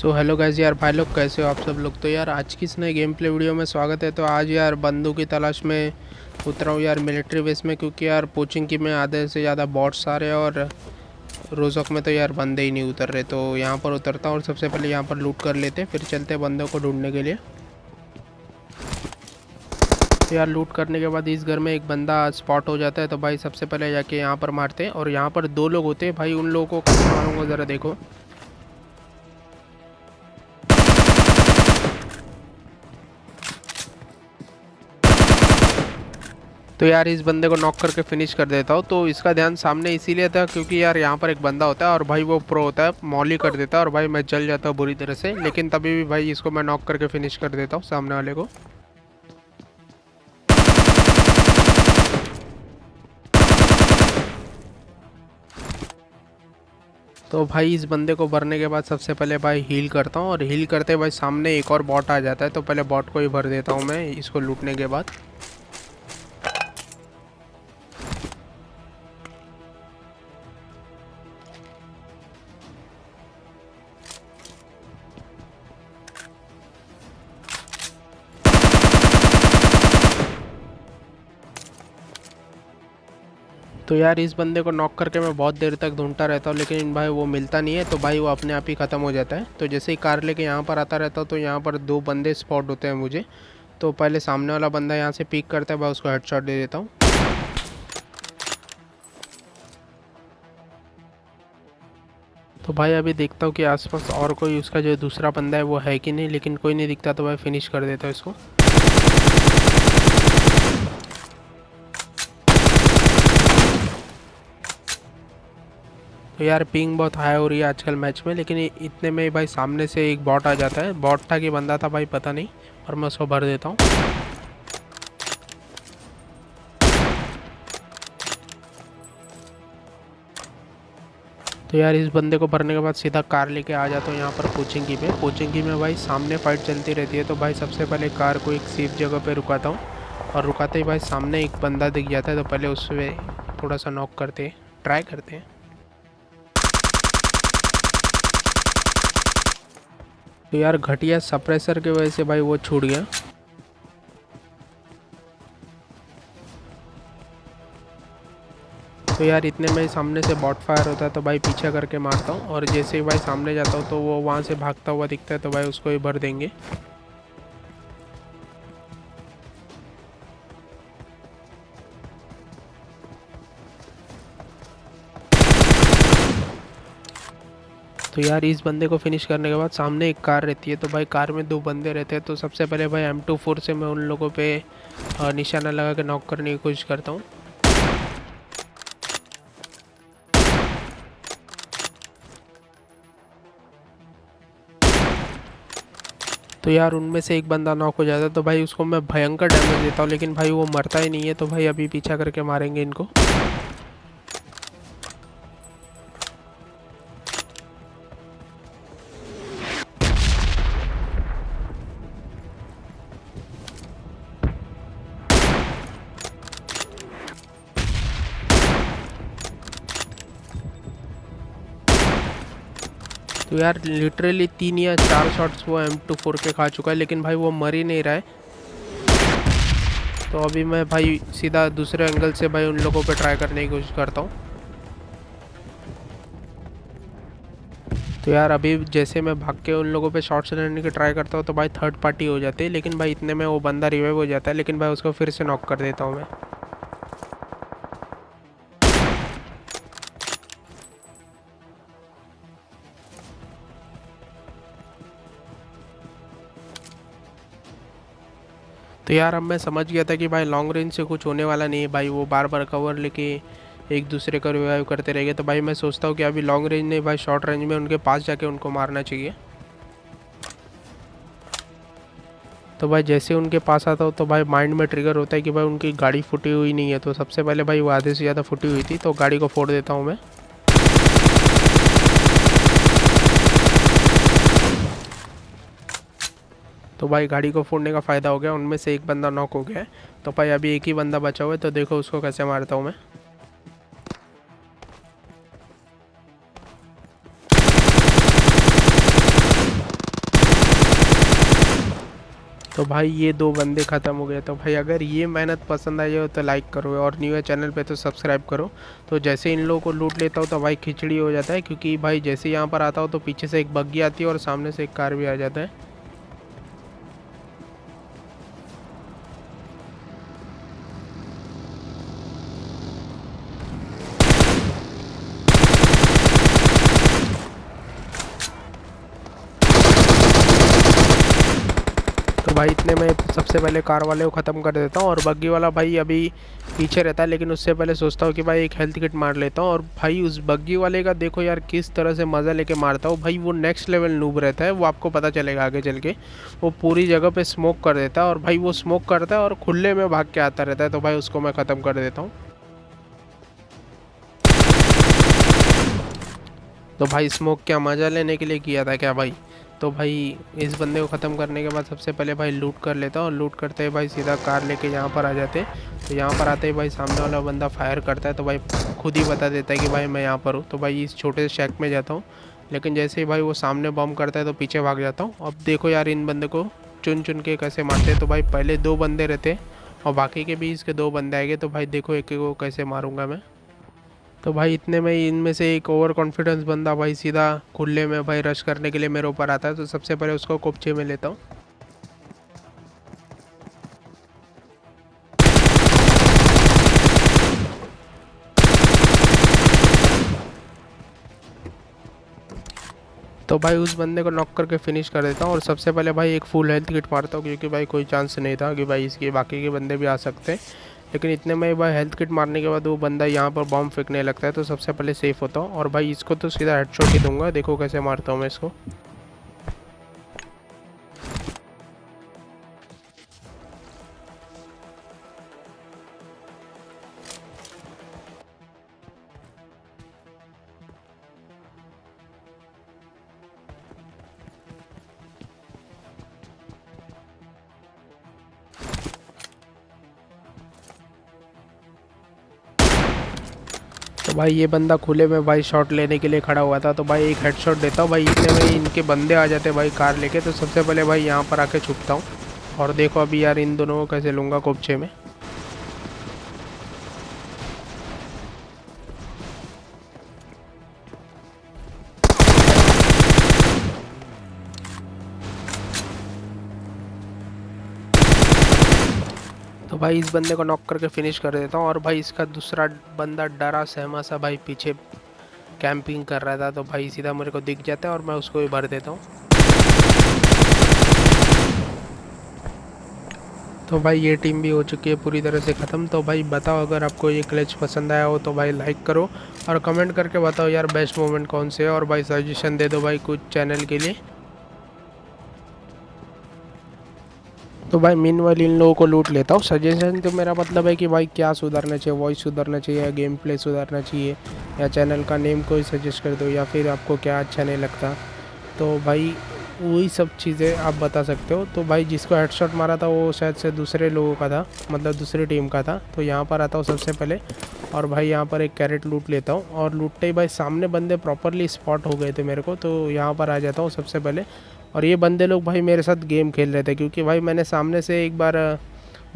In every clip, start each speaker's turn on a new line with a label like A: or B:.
A: So hello guys यार, भाई लोग कैसे हो आप सब लोग। तो यार आज की इस नए गेम प्ले वीडियो में स्वागत है। तो आज यार बंदों की तलाश में उतरा हूँ यार मिलिट्री बेस में, क्योंकि यार पोचिंग की में आधे से ज़्यादा बॉट्स आ रहे हैं और रोज़क में तो यार बंदे ही नहीं उतर रहे। तो यहाँ पर उतरता हूँ और सबसे पहले यहाँ पर लूट कर लेते, फिर चलते हैं बंदों को ढूंढने के लिए। तो यार लूट करने के बाद इस घर में एक बंदा स्पॉट हो जाता है, तो भाई सबसे पहले जाके यहाँ पर मारते हैं। और यहाँ पर दो लोग होते हैं भाई, उन लोगों को कैसे मारूंगा ज़रा देखो। तो यार इस बंदे को नॉक करके फिनिश कर देता हूँ। तो इसका ध्यान सामने इसीलिए था क्योंकि यार यहाँ पर एक बंदा होता है और भाई वो प्रो होता है, मॉली कर देता है और भाई मैं जल जाता हूँ बुरी तरह से। लेकिन तभी भी भाई इसको मैं नॉक करके फिनिश कर देता हूँ सामने वाले को। तो भाई इस बंदे को भरने के बाद सबसे पहले भाई हील करता हूँ और हील करते भाई सामने एक और बॉट आ जाता है, तो पहले बॉट को ही भर देता हूँ मैं इसको लूटने के बाद। तो यार इस बंदे को नॉक करके मैं बहुत देर तक ढूंढता रहता हूँ, लेकिन भाई वो मिलता नहीं है। तो भाई वो अपने आप ही ख़त्म हो जाता है। तो जैसे ही कार लेके यहाँ पर आता रहता हूँ तो यहाँ पर दो बंदे स्पॉट होते हैं मुझे। तो पहले सामने वाला बंदा यहाँ से पिक करता है, भाई उसको हेडशॉट दे देता हूँ। तो भाई अभी देखता हूँ कि आसपास और कोई उसका जो दूसरा बंदा है वो है कि नहीं, लेकिन कोई नहीं दिखता। तो भाई फिनिश कर देता हूँ इसको। तो यार पिंग बहुत हाई हो रही है आजकल मैच में, लेकिन इतने में भाई सामने से एक बॉट आ जाता है। बॉट था कि बंदा था भाई पता नहीं, और मैं उसको भर देता हूँ। तो यार इस बंदे को भरने के बाद सीधा कार लेके आ जाता हूँ यहाँ पर कोचिंगी में। कोचिंगी में भाई सामने फाइट चलती रहती है। तो भाई सबसे पहले कार को एक सेफ जगह पे रुकाता हूँ और रुकाते ही भाई सामने एक बंदा दिख जाता है। तो पहले उससे थोड़ा सा नॉक करते हैं, ट्राई करते हैं। तो यार घटिया सप्रेसर की वजह से भाई वो छूट गया। तो यार इतने में सामने से बॉट फायर होता है, तो भाई पीछा करके मारता हूँ और जैसे ही भाई सामने जाता हूँ तो वो वहाँ से भागता हुआ दिखता है। तो भाई उसको ही भर देंगे। तो यार इस बंदे को फिनिश करने के बाद सामने एक कार रहती है। तो भाई कार में दो बंदे रहते हैं। तो सबसे पहले भाई M24 से मैं उन लोगों पे निशाना लगा के नॉक करने की कोशिश करता हूँ। तो यार उनमें से एक बंदा नॉक हो जाता है। तो भाई उसको मैं भयंकर डैमेज देता हूँ, लेकिन भाई वो मरता ही नहीं है। तो भाई अभी पीछा करके मारेंगे इनको। तो यार लिटरली 3 या 4 शॉट्स वो M24 के खा चुका है, लेकिन भाई वो मर ही नहीं रहा है। तो अभी मैं भाई सीधा दूसरे एंगल से भाई उन लोगों पे ट्राई करने की कोशिश करता हूँ। तो यार अभी जैसे मैं भाग के उन लोगों पे शॉट्स लेने की ट्राई करता हूँ तो भाई थर्ड पार्टी हो जाती है। लेकिन भाई इतने में वो बंदा रिवाइव हो जाता है, लेकिन भाई उसको फिर से नॉक कर देता हूँ मैं। तो यार अब मैं समझ गया था कि भाई लॉन्ग रेंज से कुछ होने वाला नहीं है। भाई वो बार बार कवर लेके एक दूसरे को रिवाइव करते रहेंगे। तो भाई मैं सोचता हूँ कि अभी लॉन्ग रेंज नहीं भाई शॉर्ट रेंज में उनके पास जाके उनको मारना चाहिए। तो भाई जैसे उनके पास आता हूँ तो भाई माइंड में ट्रिगर होता है कि भाई उनकी गाड़ी फूटी हुई नहीं है। तो सबसे पहले भाई वो आधे से ज़्यादा फूटी हुई थी, तो गाड़ी को फोड़ देता हूँ मैं। तो भाई गाड़ी को फोड़ने का फ़ायदा हो गया, उनमें से एक बंदा नॉक हो गया है। तो भाई अभी एक ही बंदा बचा हुआ है, तो देखो उसको कैसे मारता हूँ मैं। तो भाई ये 2 बंदे ख़त्म हो गए। तो भाई अगर ये मेहनत पसंद आई हो तो लाइक करो, और न्यू है चैनल पे तो सब्सक्राइब करो। तो जैसे इन लोगों को लूट लेता हूँ तो भाई खिचड़ी हो जाता है, क्योंकि भाई जैसे यहाँ पर आता हूँ तो पीछे से एक बग्गी आती है और सामने से एक कार भी आ जाता है। तो भाई इतने में सबसे पहले कार वाले को ख़त्म कर देता हूँ, और बग्गी वाला भाई अभी पीछे रहता है, लेकिन उससे पहले सोचता हूँ कि भाई एक हेल्थ किट मार लेता हूँ। और भाई उस बग्गी वाले का देखो यार किस तरह से मज़ा लेके मारता हूँ भाई, वो नेक्स्ट लेवल नूब रहता है, वो आपको पता चलेगा आगे चल के। वो पूरी जगह पे स्मोक कर देता है, और भाई वो स्मोक करता है और खुले में भाग के आता रहता है, तो भाई उसको मैं ख़त्म कर देता हूँ। तो भाई स्मोक क्या मज़ा लेने के लिए किया था क्या भाई? तो भाई इस बंदे को ख़त्म करने के बाद सबसे पहले भाई लूट कर लेता हूँ, और लूट करते ही भाई सीधा कार लेके यहाँ पर आ जाते। तो यहाँ पर आते ही भाई सामने वाला बंदा फायर करता है, तो भाई खुद ही बता देता है कि भाई मैं यहाँ पर हूँ। तो भाई इस छोटे से शैक में जाता हूँ, लेकिन जैसे ही भाई वो सामने बम करता है तो पीछे भाग जाता हूँ। अब देखो यार इन बंदे को चुन चुन के कैसे मारते हैं। तो भाई पहले 2 बंदे रहते और बाकी के भी इसके 2 बंदे आएंगे, तो भाई देखो एक एक को कैसे मारूंगा मैं। तो भाई इतने में ही इनमें से एक ओवर कॉन्फिडेंस बंदा भाई सीधा खुले में भाई रश करने के लिए मेरे ऊपर आता है, तो सबसे पहले उसको कोपचे में लेता हूँ। तो भाई उस बंदे को नॉक करके फिनिश कर देता हूँ, और सबसे पहले भाई एक फुल हेल्थ किट मारता हूँ, क्योंकि भाई कोई चांस नहीं था कि भाई इसके बाकी के बंदे भी आ सकते हैं। लेकिन इतने में भाई हेल्थ किट मारने के बाद वो बंदा यहाँ पर बॉम्ब फेंकने लगता है, तो सबसे पहले सेफ होता हूँ, और भाई इसको तो सीधा हेडशॉट ही दूंगा। देखो कैसे मारता हूँ मैं इसको। तो भाई ये बंदा खुले में भाई शॉट लेने के लिए खड़ा हुआ था, तो भाई एक हेडशॉट देता हूँ भाई। इतने में इनके बंदे आ जाते हैं भाई कार लेके, तो सबसे पहले भाई यहाँ पर आके छुपता हूँ, और देखो अभी यार इन दोनों को कैसे लूँगा कोपचे में। तो भाई इस बंदे को नॉक करके फिनिश कर देता हूँ, और भाई इसका दूसरा बंदा डरा सहमा सा भाई पीछे कैंपिंग कर रहा था, तो भाई सीधा मेरे को दिख जाता है और मैं उसको भी भर देता हूँ। तो भाई ये टीम भी हो चुकी है पूरी तरह से ख़त्म। तो भाई बताओ अगर आपको ये क्लच पसंद आया हो तो भाई लाइक करो, और कमेंट करके बताओ यार बेस्ट मोमेंट कौन से है, और भाई सजेशन दे दो भाई कुछ चैनल के लिए। तो भाई मीनवाइल इन लोगों को लूट लेता हूँ। सजेशन तो मेरा मतलब है कि भाई क्या सुधारना चाहिए, वॉइस सुधारना चाहिए या गेम प्ले सुधारना चाहिए, या चैनल का नेम कोई सजेस्ट कर दो, या फिर आपको क्या अच्छा नहीं लगता। तो भाई वही सब चीज़ें आप बता सकते हो। तो भाई जिसको हेडशॉट मारा था वो शायद से दूसरे लोगों का था, मतलब दूसरी टीम का था। तो यहाँ पर आता हूँ सबसे पहले, और भाई यहाँ पर एक कैरेट लूट लेता हूँ, और लूटते ही भाई सामने बंदे प्रॉपरली स्पॉट हो गए थे मेरे को, तो यहाँ पर आ जाता हूँ सबसे पहले। और ये बंदे लोग भाई मेरे साथ गेम खेल रहे थे, क्योंकि भाई मैंने सामने से एक बार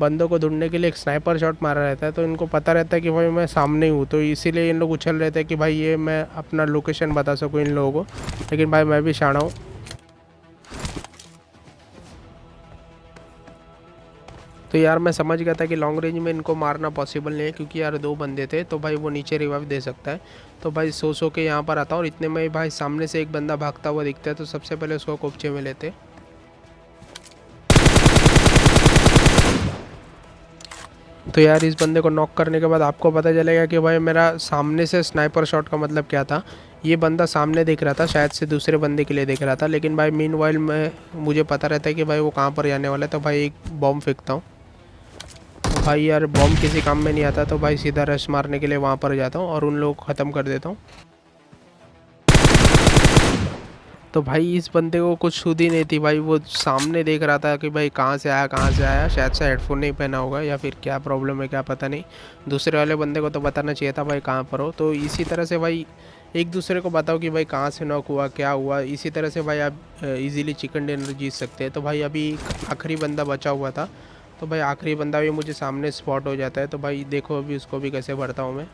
A: बंदों को ढूंढने के लिए एक स्नाइपर शॉट मारा रहता है, तो इनको पता रहता है कि भाई मैं सामने ही हूँ, तो इसीलिए इन लोग उछल रहे थे कि भाई ये मैं अपना लोकेशन बता सकूँ इन लोगों को। लेकिन भाई मैं भी शाना हूँ। तो यार मैं समझ गया था कि लॉन्ग रेंज में इनको मारना पॉसिबल नहीं है, क्योंकि यार 2 बंदे थे, तो भाई वो नीचे रिवाइव दे सकता है। तो भाई सो के यहाँ पर आता हूँ, और इतने में भाई सामने से एक बंदा भागता हुआ दिखता है, तो सबसे पहले उसको कोपचे में लेते। तो यार इस बंदे को नॉक करने के बाद आपको पता चलेगा कि भाई मेरा सामने से स्नाइपर शॉट का मतलब क्या था। ये बंदा सामने देख रहा था, शायद से दूसरे बंदे के लिए देख रहा था, लेकिन भाई मीनवाइल में मुझे पता रहता है कि भाई वो कहाँ पर जाने वाला है, तो भाई एक बॉम्ब फेंकता हूँ। भाई यार बॉम्ब किसी काम में नहीं आता, तो भाई सीधा रश मारने के लिए वहाँ पर जाता हूँ और उन लोगों को ख़त्म कर देता हूँ। तो भाई इस बंदे को कुछ सुध ही नहीं थी भाई, वो सामने देख रहा था कि भाई कहाँ से आया कहाँ से आया। शायद से हेडफोन नहीं पहना होगा, या फिर क्या प्रॉब्लम है क्या पता नहीं। दूसरे वाले बंदे को तो बताना चाहिए था भाई कहाँ पर हो। तो इसी तरह से भाई एक दूसरे को बताओ कि भाई कहाँ से नॉक हुआ, क्या हुआ। इसी तरह से भाई आप इजीली चिकन डिनर जीत सकते हैं। तो भाई अभी आखिरी बंदा बचा हुआ था, तो भाई आखिरी बंदा भी मुझे सामने स्पॉट हो जाता है। तो भाई देखो अभी उसको भी कैसे भरता हूँ मैं।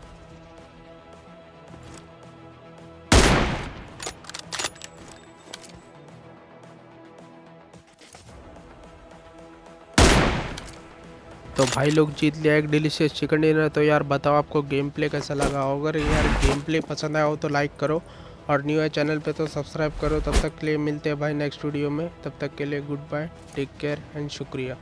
A: तो भाई लोग जीत लिया एक डिलीशियस चिकन डिनर। तो यार बताओ आपको गेम प्ले कैसा लगा। अगर यार गेम प्ले पसंद आया हो तो लाइक करो, और न्यू है चैनल पे तो सब्सक्राइब करो। तब तक के लिए मिलते हैं भाई नेक्स्ट वीडियो में। तब तक के लिए goodbye, take care and शुक्रिया।